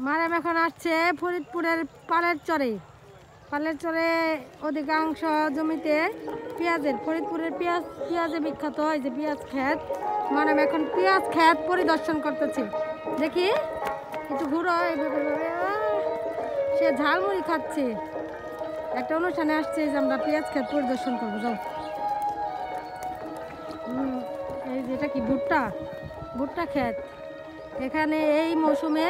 মারাম এখন আসছে ফরিদপুরের পালের চরে অধিকাংশ জমিতে ফরিদপুরের পেঁয়াজে বিখ্যাত হয় যে পেঁয়াজ ক্ষেত। মারাম এখন পেঁয়াজ ক্ষেত পরিদর্শন করতেছে। দেখি একটু ঘুরো, সে ঝালমুড়ি খাচ্ছে। একটা অনুষ্ঠানে আসছে যে আমরা পেঁয়াজ ক্ষেত পরিদর্শন করবো। যাও। এই যে এটা কি ভুট্টা ক্ষেত। এখানে এই মৌসুমে,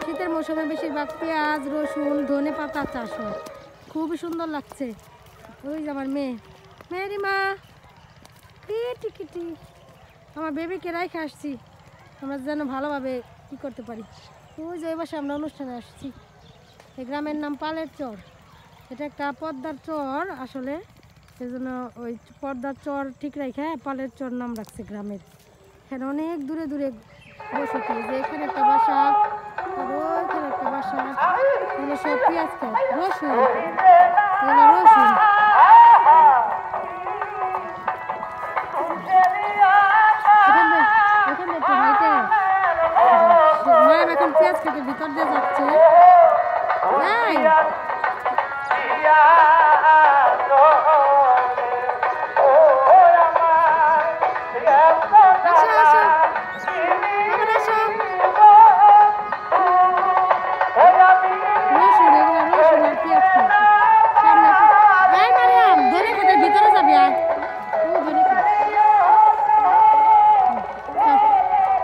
শীতের মৌসুমে বেশিরভাগ পেঁয়াজ, রসুন, ধনে পাতা চাষ হয়। খুবই সুন্দর লাগছে। ওই যে আমার মেয়েরই মা কিটি আমার বেবিকে রাইখে আসছি আমরা যেন ভালোভাবে কি করতে পারি। ওই যে এবার আমরা অনুষ্ঠানে আসছি। এই গ্রামের নাম পালের চর। এটা একটা পদ্মার চর আসলে, সেজন্য ওই পদ্মার চর ঠিক রেখে পালের চর নাম রাখছে গ্রামের। এখানে অনেক দূরে দূরে বসতি, যে এখানে একটা বাসা, ওইখানে একটা বাসা। এগুলো সব পেঁয়াজ ক্ষেত, রসুন। মায়ের এখন পেঁয়াজ খেতে ভিতর দিয়ে যাচ্ছে।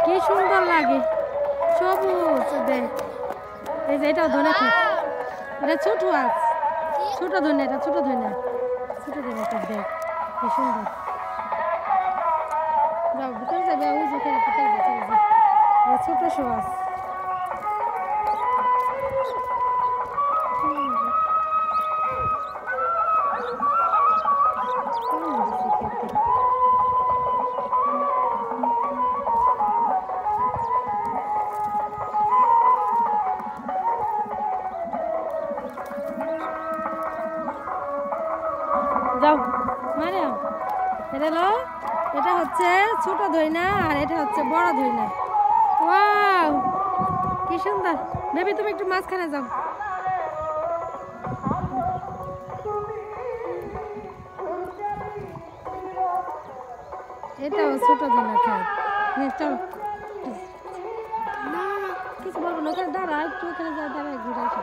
কি সুন্দর লাগে সবুজ। এই যে এটাও ধনে ক্ষেত। এটা ছোট ধনে, এটা ছোট ধনে দেখ কি সুন্দর। যাও ভিতরে যাবে, ওই যে ছোট সোয়াস। যাও মারিয়াম, এটা হচ্ছে ছোট ধইনা আর এটা হচ্ছে বড় ধইনা। ওয়াও কি সুন্দর। বেবি তুমি একটু মাঝখানে যাও। এটাও ছোট ধইনা খায়। চলো কিছু বলবো না, ওখানে দাঁড়া একটু, ওখানে যা দাঁড়ায় ঘুরে আসে।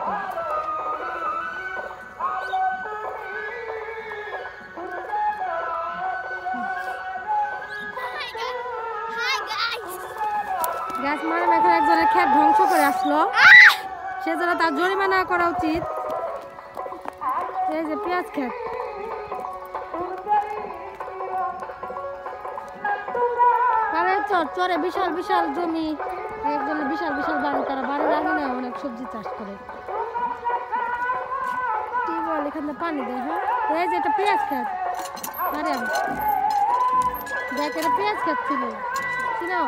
গাছ মারাম এখন একজনের ক্ষেত ধ্বংস করে আসলো, সেজন্য তার জরিমানা করা উচিত। এই যে পেঁয়াজ ক্ষেত। পালের চরে বিশাল বিশাল জমি, একজনের বিশাল বিশাল বাড়ি। তারা বাড়ির আগে না অনেক সবজি চাষ করে। টিউবওয়েল এখানে পানি দেয়। হ্যাঁ এই যে এটা পেঁয়াজ ক্ষেত। মারিয়াম দেখ, এটা পেঁয়াজ ক্ষেত ছিল, চিনাও?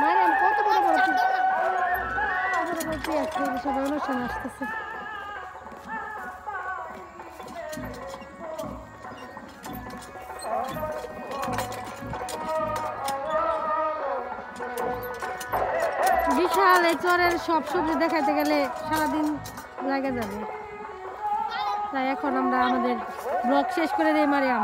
মারিয়াম কত বড় বড় পেঁয়াজ ক্ষেত। সবাই অনুষ্ঠান আসতেছে। বিশাল এই চরের সব সবজি দেখাতে গেলে সারাদিন লাগে যাবে। তাই এখন আমরা আমাদের ব্লগ শেষ করে দিই মারিয়াম।